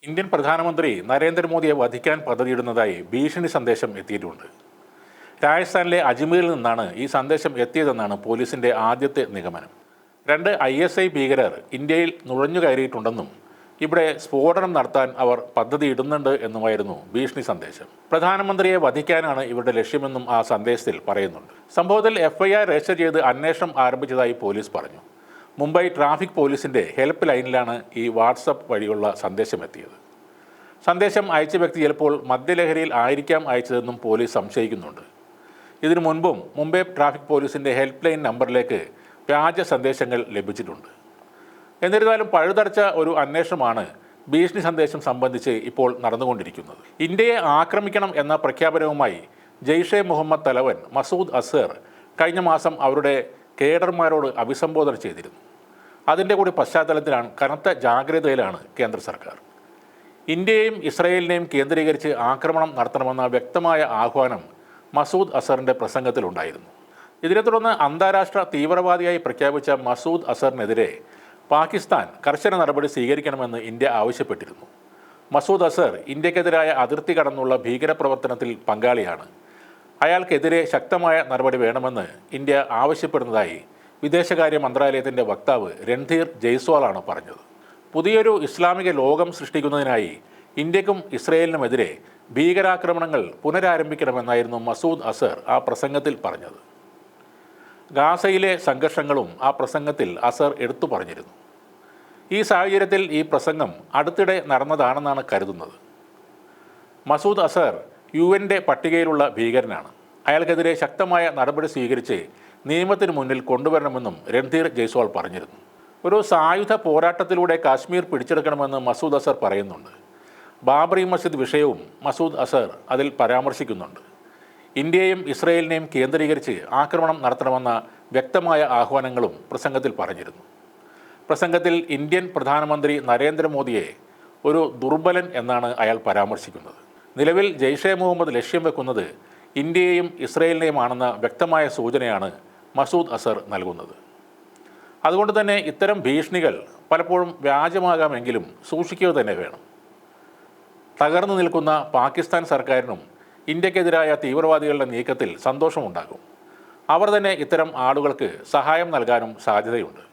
Indian പ്രധാനമന്ത്രി നരേന്ദ്രമോദിയെ വധിക്കാൻ പദ്ധതിയിടുന്നതായി ഭീഷണി സന്ദേശം എത്തിയിട്ടുണ്ട്. രാജസ്ഥാനിലെ അജ്മീറിൽ നിന്നാണ് ഈ സന്ദേശം എത്തിയതെന്നാണ് പോലീസിന്റെ ആദ്യത്തെ നിഗമനം. 2 ISI ഭീകരർ ഇന്ത്യയിൽ നുഴഞ്ഞുകയറിയിട്ടുണ്ടെന്നും ഇവിടെ സ്ഫോടനം നടത്താൻ അവർ പദ്ധതിയിടുന്നുണ്ട് എന്നുമായിരുന്നു ഭീഷണി സന്ദേശം. പ്രധാനമന്ത്രിയെ വധിക്കാനാണ് ഇവരുടെ ലക്ഷ്യമെന്നും ആ സന്ദേശത്തിൽ പറയുന്നുണ്ട്. സംഭവത്തിൽ FIR രജിസ്റ്റർ ചെയ്ത് അന്വേഷണം ആരംഭിച്ചതായി പോലീസ് പറഞ്ഞു. മുംബൈ ട്രാഫിക് പോലീസിന്റെ ഹെൽപ്പ് ലൈനിലാണ് ഈ വാട്സപ്പ് വഴിയുള്ള സന്ദേശം എത്തിയത്. സന്ദേശം അയച്ച വ്യക്തി ചിലപ്പോൾ മദ്യലഹരിയിൽ ആയിരിക്കാം അയച്ചതെന്നും പോലീസ് സംശയിക്കുന്നുണ്ട്. ഇതിനു മുൻപും മുംബൈ ട്രാഫിക് പോലീസിന്റെ ഹെൽപ്പ് ലൈൻ നമ്പറിലേക്ക് വ്യാജ സന്ദേശങ്ങൾ ലഭിച്ചിട്ടുണ്ട്. എന്നിരുന്നാലും പഴുതടച്ച ഒരു അന്വേഷണമാണ് ഭീഷണി സന്ദേശം സംബന്ധിച്ച് ഇപ്പോൾ നടന്നുകൊണ്ടിരിക്കുന്നത്. ഇന്ത്യയെ ആക്രമിക്കണം എന്ന പ്രഖ്യാപനവുമായി ജെയ്ഷെ മുഹമ്മദ് തലവൻ മസൂദ് അസർ കഴിഞ്ഞ മാസം അവരുടെ കേഡർമാരോട് അഭിസംബോധന ചെയ്തിരുന്നു. അതിൻ്റെ കൂടി പശ്ചാത്തലത്തിലാണ് കനത്ത ജാഗ്രതയിലാണ് കേന്ദ്ര സർക്കാർ. ഇന്ത്യയെയും ഇസ്രയേലിനെയും കേന്ദ്രീകരിച്ച് ആക്രമണം നടത്തണമെന്ന വ്യക്തമായ ആഹ്വാനം മസൂദ് അസറിൻ്റെ പ്രസംഗത്തിലുണ്ടായിരുന്നു. ഇതിനെ തുടർന്ന് അന്താരാഷ്ട്ര തീവ്രവാദിയായി പ്രഖ്യാപിച്ച മസൂദ് അസറിനെതിരെ പാകിസ്ഥാൻ കർശന നടപടി സ്വീകരിക്കണമെന്ന് ഇന്ത്യ ആവശ്യപ്പെട്ടിരുന്നു. മസൂദ് അസർ ഇന്ത്യക്കെതിരായ അതിർത്തി കടന്നുള്ള ഭീകരപ്രവർത്തനത്തിൽ പങ്കാളിയാണ്. അയാൾക്കെതിരെ ശക്തമായ നടപടി വേണമെന്ന് ഇന്ത്യ ആവശ്യപ്പെടുന്നതായി വിദേശകാര്യ മന്ത്രാലയത്തിൻ്റെ വക്താവ് രൺധീർ ജയ്സ്വാളാണ് പറഞ്ഞത്. പുതിയൊരു ഇസ്ലാമിക ലോകം സൃഷ്ടിക്കുന്നതിനായി ഇന്ത്യക്കും ഇസ്രയേലിനുമെതിരെ ഭീകരാക്രമണങ്ങൾ പുനരാരംഭിക്കണമെന്നായിരുന്നു മസൂദ് അസർ ആ പ്രസംഗത്തിൽ പറഞ്ഞത്. ഗാസയിലെ സംഘർഷങ്ങളും ആ പ്രസംഗത്തിൽ അസർ എടുത്തു പറഞ്ഞിരുന്നു. ഈ സാഹചര്യത്തിൽ ഈ പ്രസംഗം അടുത്തിടെ നടന്നതാണെന്നാണ് കരുതുന്നത്. മസൂദ് അസർ UN പട്ടികയിലുള്ള ഭീകരനാണ്. അയാൾക്കെതിരെ ശക്തമായ നടപടി സ്വീകരിച്ച് നിയമത്തിന് മുന്നിൽ കൊണ്ടുവരണമെന്നും രൺധീർ ജയ്സ്വാൾ പറഞ്ഞിരുന്നു. ഒരു സായുധ പോരാട്ടത്തിലൂടെ കാശ്മീർ പിടിച്ചെടുക്കണമെന്ന് മസൂദ് അസർ പറയുന്നുണ്ട്. ബാബറി മസ്ജിദ് വിഷയവും മസൂദ് അസർ അതിൽ പരാമർശിക്കുന്നുണ്ട്. ഇന്ത്യയെയും ഇസ്രയേലിനെയും കേന്ദ്രീകരിച്ച് ആക്രമണം നടത്തണമെന്ന വ്യക്തമായ ആഹ്വാനങ്ങളും പ്രസംഗത്തിൽ പറഞ്ഞിരുന്നു. പ്രസംഗത്തിൽ ഇന്ത്യൻ പ്രധാനമന്ത്രി നരേന്ദ്രമോദിയെ ഒരു ദുർബലൻ എന്നാണ് അയാൾ പരാമർശിക്കുന്നത്. നിലവിൽ ജെയ്ഷെ മുഹമ്മദ് ലക്ഷ്യം വെക്കുന്നത് ഇന്ത്യയെയും ഇസ്രയേലിനെയുമാണെന്ന വ്യക്തമായ സൂചനയാണ് മസൂദ് അസർ നൽകുന്നത്. അതുകൊണ്ട് തന്നെ ഇത്തരം ഭീഷണികൾ പലപ്പോഴും വ്യാജമാകാമെങ്കിലും സൂക്ഷിക്കുക തന്നെ വേണം. തകർന്നു നിൽക്കുന്ന പാകിസ്ഥാൻ സർക്കാരിനും ഇന്ത്യക്കെതിരായ തീവ്രവാദികളുടെ നീക്കത്തിൽ സന്തോഷമുണ്ടാകും. അവർ തന്നെ ഇത്തരം ആളുകൾക്ക് സഹായം നൽകാനും സാധ്യതയുണ്ട്.